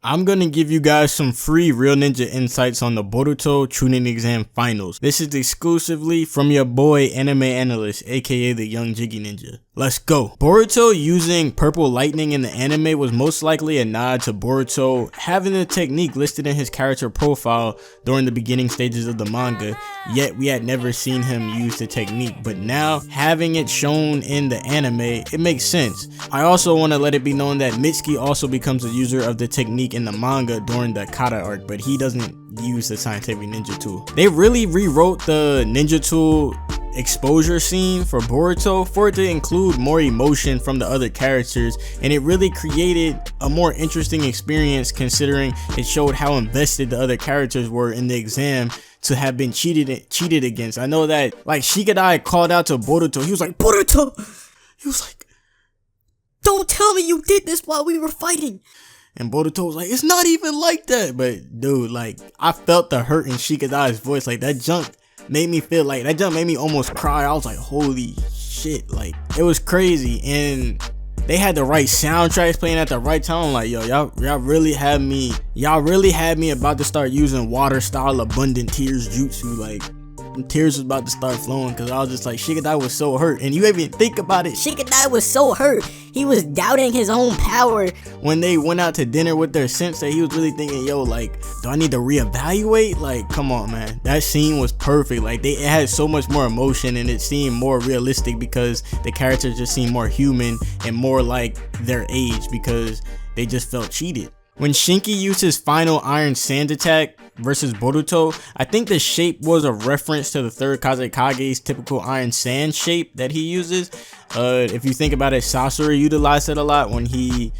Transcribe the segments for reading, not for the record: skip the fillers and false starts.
I'm gonna give you guys some free Real Ninja insights on the Boruto Chunin Exam Finals. This is exclusively from your boy AnimeAnalyst, aka the Young Jiggy Ninja. Let's go. Boruto using purple lightning in the anime was most likely a nod to Boruto having the technique listed in his character profile during the beginning stages of the manga, yet we had never seen him use the technique, but now having it shown in the anime, it makes sense. I also want to let it be known that Mitsuki also becomes a user of the technique in the manga during the kata arc, but he doesn't use the scientific ninja tool. They really rewrote the ninja tool exposure scene for Boruto for it to include more emotion from the other characters, and it really created a more interesting experience considering it showed how invested the other characters were in the exam to have been cheated against. I know that like Shikadai called out to Boruto. He was like, Boruto! He was like, don't tell me you did this while we were fighting. And Boruto was like, it's not even like that. But dude, like, I felt the hurt in Shikadai's voice. Like, that junk made me feel like, that junk made me almost cry. I was like, holy shit. Like, it was crazy. And they had the right soundtracks playing at the right time. I'm like, yo, y'all really had me about to start using water style abundant tears jutsu. Like, tears was about to start flowing because I was just like, Shikadai was so hurt. And you even think about it, Shikadai was so hurt. He was doubting his own power. When they went out to dinner with their sensei, he was really thinking, yo, like, do I need to reevaluate? Like, come on, man. That scene was perfect. Like, it had so much more emotion and it seemed more realistic because the characters just seemed more human and more like their age because they just felt cheated. When Shinki used his final Iron Sand attack versus Boruto, I think the shape was a reference to the third Kazekage's typical Iron Sand shape that he uses. If you think about it, Sasori utilized it a lot when he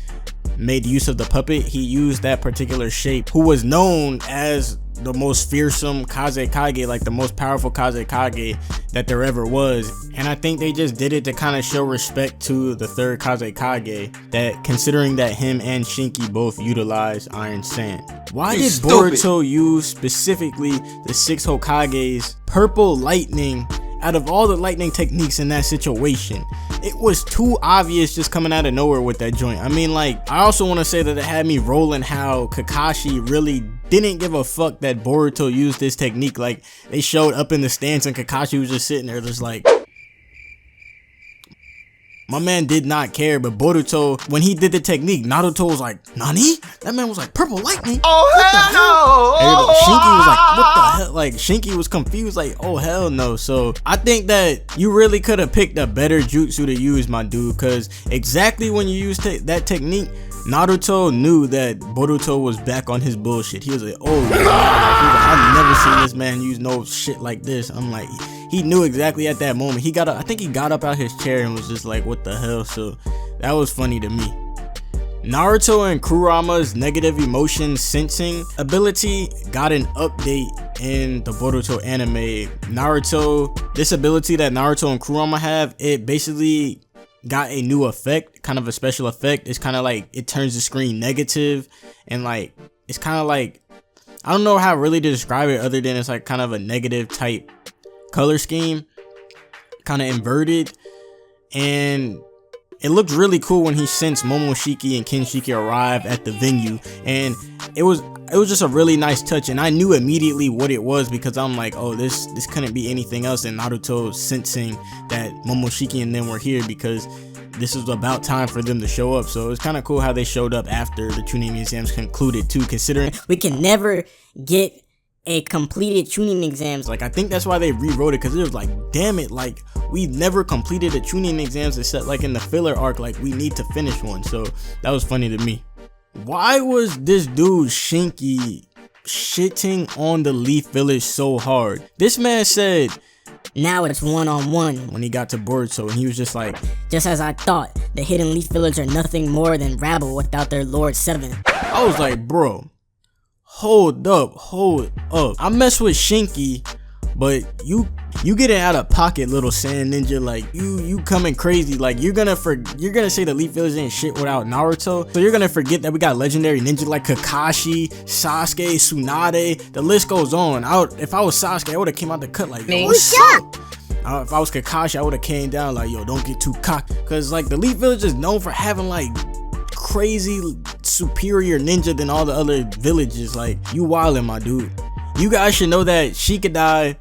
made use of the puppet. He used that particular shape, who was known as the most fearsome kazekage, like the most powerful kazekage that there ever was. And I think they just did it to kind of show respect to the third kazekage, that considering that him and Shinki both utilize Iron Sand. Why did Boruto use specifically the 6 Hokage's purple lightning out of all the lightning techniques in that situation? It was too obvious just coming out of nowhere with that joint. I mean, like, I also want to say that it had me rolling how Kakashi really didn't give a fuck that Boruto used this technique. Like, they showed up in the stands and Kakashi was just sitting there just like, my man did not care. But Boruto, when he did the technique, Naruto was like, Nani? That man was like, purple lightning? Oh, hell no! Shinki was like, what the hell? Like, Shinki was confused, like, oh, hell no. So I think that you really could have picked a better jutsu to use, my dude, because exactly when you use that technique, Naruto knew that Boruto was back on his bullshit. He was like, oh, yeah. I've never seen this man use no shit like this. I'm like, he knew exactly at that moment. I think he got up out his chair and was just like, what the hell? So that was funny to me. Naruto and Kurama's negative emotion sensing ability got an update in the Boruto anime. This ability that Naruto and Kurama have, it basically got a new effect, kind of a special effect. It's kind of like it turns the screen negative, and like it's kind of like, I don't know how really to describe it other than it's like kind of a negative type color scheme, kind of inverted. And it looked really cool when he sensed Momoshiki and Kinshiki arrive at the venue, and it was just a really nice touch. And I knew immediately what it was because I'm like, oh, this couldn't be anything else than Naruto sensing that Momoshiki and them were here, because this was about time for them to show up. So it was kind of cool how they showed up after the Chunin exams concluded too, considering we can never get a completed Chunin exams. Like, I think that's why they rewrote it, because it was like, damn it, like, we've never completed the Chunin exams except like in the filler arc. Like, we need to finish one. So that was funny to me. Why was this dude Shinki shitting on the Leaf Village so hard? This man said, now it's one-on-one, when he got to Boruto, and he was just like, just as I thought, the Hidden Leaf Village are nothing more than rabble without their Lord 7. I was like, bro, hold up. I mess with Shinki, but you getting out of pocket, little sand ninja. Like, you coming crazy. Like, you're gonna say the Leaf Village ain't shit without Naruto, so you're gonna forget that we got legendary ninjas like Kakashi, Sasuke, Tsunade. The list goes on. If I was Sasuke, I would have came out the cut like, yo, what's up? If I was Kakashi, I would have came down like, yo, don't get too cocky, because like the Leaf Village is known for having like crazy superior ninja than all the other villages. Like, you wildin', my dude. You guys should know that Shikadai,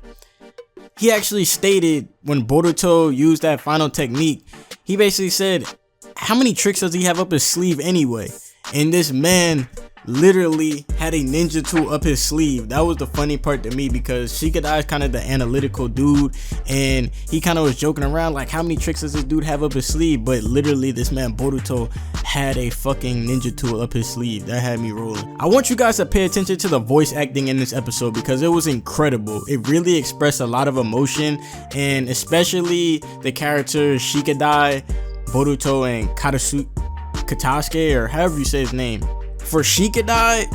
he actually stated when Boruto used that final technique, he basically said, how many tricks does he have up his sleeve anyway? And this man literally had a ninja tool up his sleeve. That was the funny part to me, because Shikadai is kind of the analytical dude, and he kind of was joking around like, how many tricks does this dude have up his sleeve? But literally this man Boruto had a fucking ninja tool up his sleeve. That had me rolling. I want you guys to pay attention to the voice acting in this episode, because it was incredible. It really expressed a lot of emotion, and especially the characters Shikadai, Boruto, and Katasuke, or however you say his name. For Shikadai,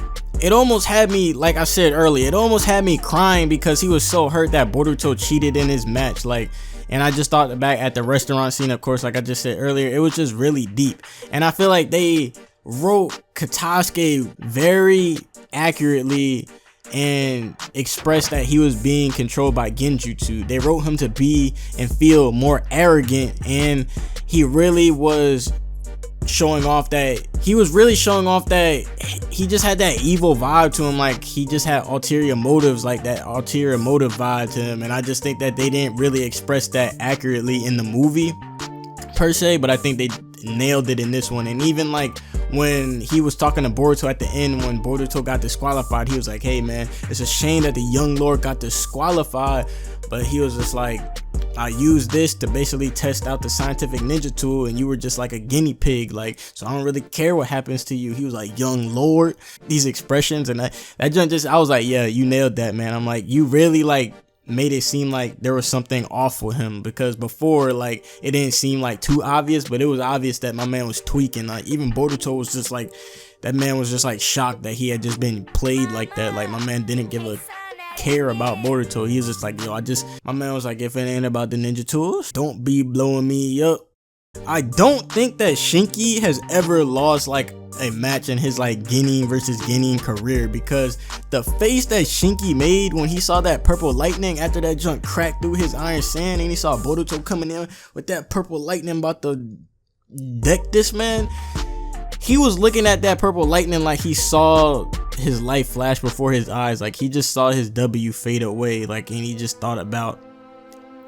it almost had me, like I said earlier, it almost had me crying because he was so hurt that Boruto cheated in his match. Like, and I just thought back at the restaurant scene, of course, like I just said earlier, it was just really deep. And I feel like they wrote Katasuke very accurately and expressed that he was being controlled by genjutsu. They wrote him to be and feel more arrogant, and he really was showing off that he just had that evil vibe to him. Like, he just had ulterior motives, like that ulterior motive vibe to him. And I just think that they didn't really express that accurately in the movie per se, but I think they nailed it in this one. And even like when he was talking to Boruto at the end, when Boruto got disqualified, he was like, hey man, it's a shame that the young lord got disqualified, but he was just like, I used this to basically test out the scientific ninja tool, and you were just like a guinea pig, like, so I don't really care what happens to you. He was like, young lord, these expressions, and that just, I was like, yeah, you nailed that, man. I'm like, you really like made it seem like there was something off with him, because before, like, it didn't seem like too obvious, but it was obvious that my man was tweaking. Like, even Boruto was just like, that man was just like shocked that he had just been played like that. Like, my man didn't give a care about Boruto. He was just like, yo, my man was like, if it ain't about the ninja tools, don't be blowing me up. I don't think that Shinki has ever lost like a match in his like Genin versus Genin career, because the face that Shinki made when he saw that purple lightning after that junk cracked through his iron sand, and he saw Boruto coming in with that purple lightning about to deck this man, he was looking at that purple lightning like he saw his life flash before his eyes. Like, he just saw his W fade away, like, and he just thought about,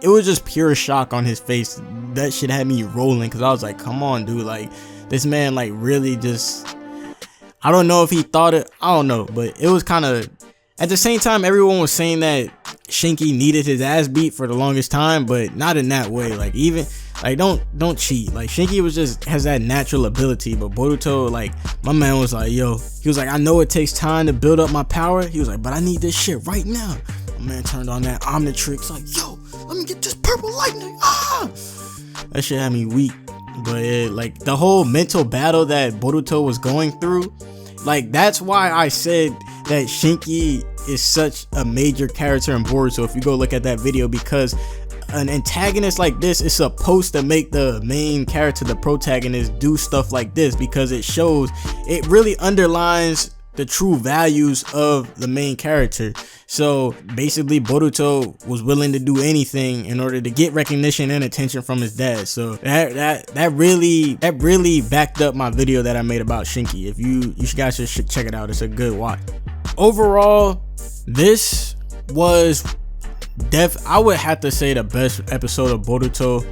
it was just pure shock on his face. That shit had me rolling, because I was like, come on dude, like, this man like really just, I don't know if he thought it, I don't know, but it was kind of, at the same time everyone was saying that Shinki needed his ass beat for the longest time, but not in that way. Like, even like, don't cheat. Like, Shinki was just has that natural ability, but Boruto, like, my man was like, yo, he was like, I know it takes time to build up my power. He was like, but I need this shit right now. My man turned on that Omnitrix, like, yo, let me get this purple lightning. That shit had me weak. But like, the whole mental battle that Boruto was going through, like, that's why I said that Shinki is such a major character in Boruto. If you go look at that video, because an antagonist like this is supposed to make the main character, the protagonist, do stuff like this, because it shows, it really underlines the true values of the main character. So basically Boruto was willing to do anything in order to get recognition and attention from his dad. So that really backed up my video that I made about Shinki. If you guys should check it out. It's a good watch. Overall, this was I would have to say the best episode of Boruto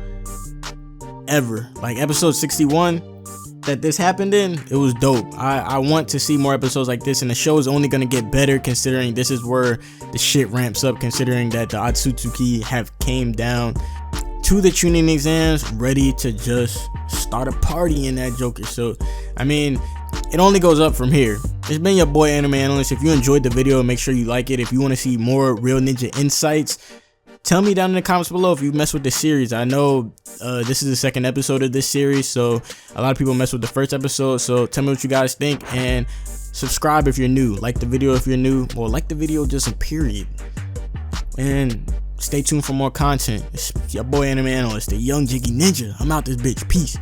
ever. Like, episode 61 that this happened in, it was dope. I want to see more episodes like this, and the show is only gonna get better, considering this is where the shit ramps up, considering that the Otsutsuki have came down to the Chunin exams ready to just start a party in that Joker. So I mean, it only goes up from here. It's been your boy AnimeAnalyst. If you enjoyed the video, make sure you like it. If you want to see more real ninja insights, tell me down in the comments below if you mess with this series. I know this is the second episode of this series, so a lot of people mess with the first episode. So tell me what you guys think, and subscribe if you're new. Like the video if you're new. Well, like the video just a period. And stay tuned for more content. It's your boy AnimeAnalyst, the young jiggy ninja. I'm out this bitch. Peace.